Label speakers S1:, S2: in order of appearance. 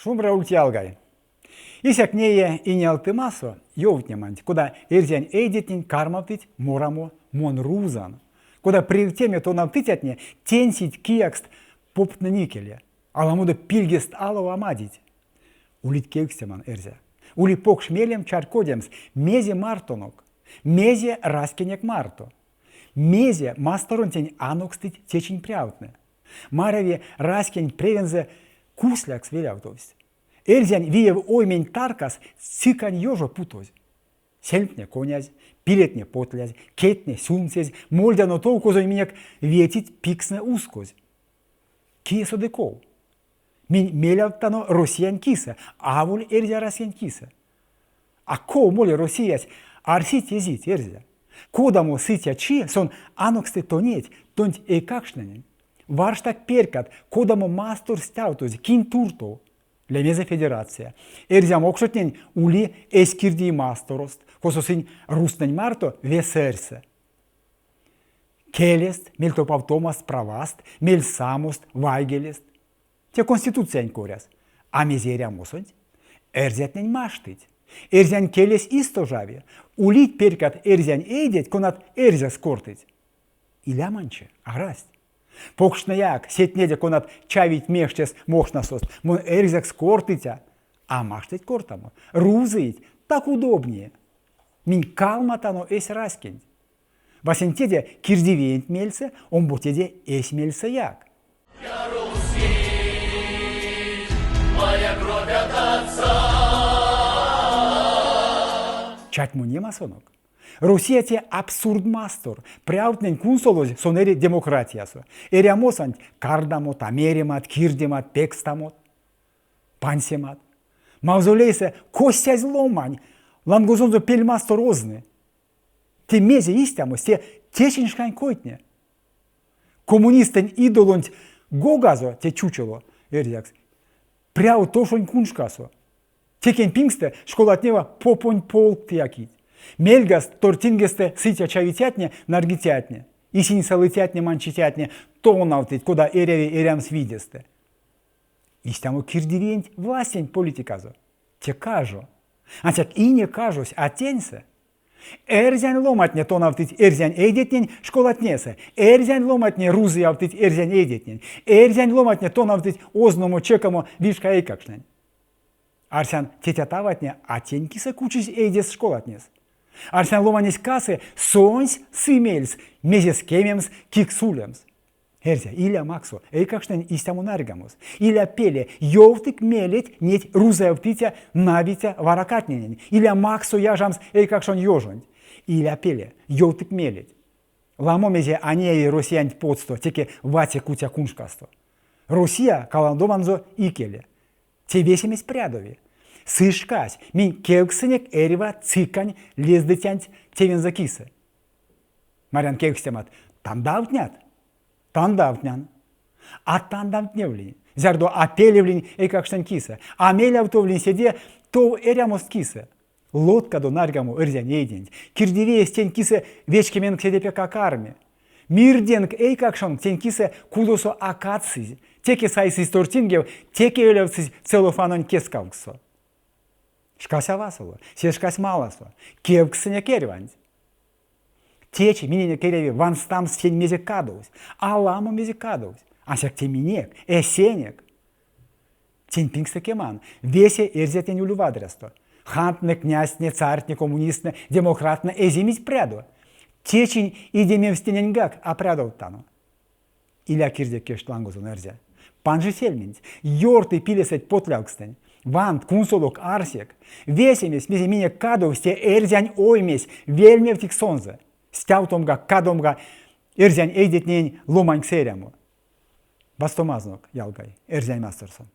S1: Шумра ультиалгай. Исяк нее и не алтымасо, йовтнемант, куда эрзянь эйдетнин кармавтыть морамо монрузан, куда при теме то навтытятне тенсить киякст попт на никеле, аламуда пильгест алова амадить. Улит кекстеман эрзя. Ули пок шмелем чаркодемс, мезе мартонок, мезе раскинек марто. Мезе масторонтень анокстыть течень пряутне. Мараве раскинь превензе кусляк свелявтовсть. Эрзянь виев оймень таркас цикань ёжо путоз. Сельпне конязь, пилетне потлязь, кетне сумцезь, мольдяно толкозой миняк ветить пиксне ускоз. Киесо деков. Минь мелявтано россиян киса, авуль эрзя россиян киса. А ко моле россиясь арсить езить эрзя. Кодамо сытя чи сон аноксты тонеть, тонть эйкакшненен. Варштак перкат, кодамо мастор стяутоз, кин турто. Лемезе федерация. Эрзям окшотнень ули эскирди масторост, кососынь рустнень марто весерсе. Келест, мельтопавтомаст праваст, мельсамост, вайгелест. Те конституциянь коряс. А мезеря мосонть, эрзятнень маштыть. Эрзянь келес истожаве, улить перкат эрзянь эйдеть, конат эрзя скортыть. Иля манче, аграсть. Покшнаяк, сетнеде конат чавить мешчес мошнасост, мон эрзяк скортытя, а маштыть кортамо, рузыть, так удобнее. Минь калматано эсь раскинь. Васентеде кирдивеент мельце, он ботеде эсь мельце як.
S2: Я Руси, моя кровь от отца.
S1: Чать мне масонок. Русия те абсурд мастор, пряутнень кунсолоз сонери демократиясо. Эриамосант кардамот, америмат, кирдемат, пекстамот, пансемат. Мавзолейсе костязь ломань, лангозонзо пельмастор розны. Те мезе истямос, те теченшкань койтне. Коммунистень идолонть гогазо, те чучело, эрзякс, пряу тошонь куншкасо. Текен пингсте школатнева попонь полк якить. Мельгас тортингесте сытя чавитятне наргитятне, и синьсалытятне манчитятне тонавтыть, куда эреви эрямс видесте. Истямо кирдивенть властень политиказо. Те кажо. А тяк и не кажусь, а теньсе. Эрзянь ломатне тонавтыть эрзянь эйдетнень школатнесе. Эрзянь ломатне рузы явтыть эрзянь эйдетнень. Эрзянь ломатне тонавтыть озному чекамо вишка эйкакшнень. Арсян тетятаватне, а тенькисе кучись эйдес школатнес. Арсян ломанись касы сонсь сымельс, мезес кемемс киксулемс. Эрзя, иля максо, эйкакшнень истяму наргамус. Иля пеле, йовтык мелеть неть рузаевтытя навитя варакатненень. Иля максо яжамс эйкакшон йожонь. Иля пеле, йовтык мелеть. Ламо мезе анеи россиянь подсто, теке вате кутя куншкасто. Россия каландоманзо икеле. Те весемесь прядови. Сышкась, минь кевксынек эрева цикань лездытянь тевен закисы. Марян кевкстемат, тандавтнят, тандавтнян. А тандавтневлинь, зярдо апелевлинь эйкакштань киса, а мелявтовлинь седе то эрямост киса. Лодка до наргаму эрзянь эйдень, кирдивее стень кисе вечкемен кседепе какарме. Мирденг эйкакшон тень кисе кудосо акаци, теке сайс из тортингев, теке элевци целофанон кескавксо. Шкася васово, се шкась маласо, кевксыня кереванць. Течи минене кереви ванстам сень мезе кадовсь, аламу мезе кадовсь, асяк те минек, эсенек. Тень пингсте кеман, весе эрзятень улювадресто. Хантне, князьне, царьне, коммунистне, демократне, эзимить прядо. Течень идемем стененгак, а прядов тану. Иля кирде кештлангозон эрзя. Панжи сельминць, йорты пилесеть потлявкстень. Вант, кунсолок, арсек, весемес, мезе мине кадовсте эрзянь оймес, вельмевтик сонзе. Стяутомга, кадомга, эрзянь эйдетнень ломань ксеряму. Бастомазнок, ялгай, эрзянь мастерсон.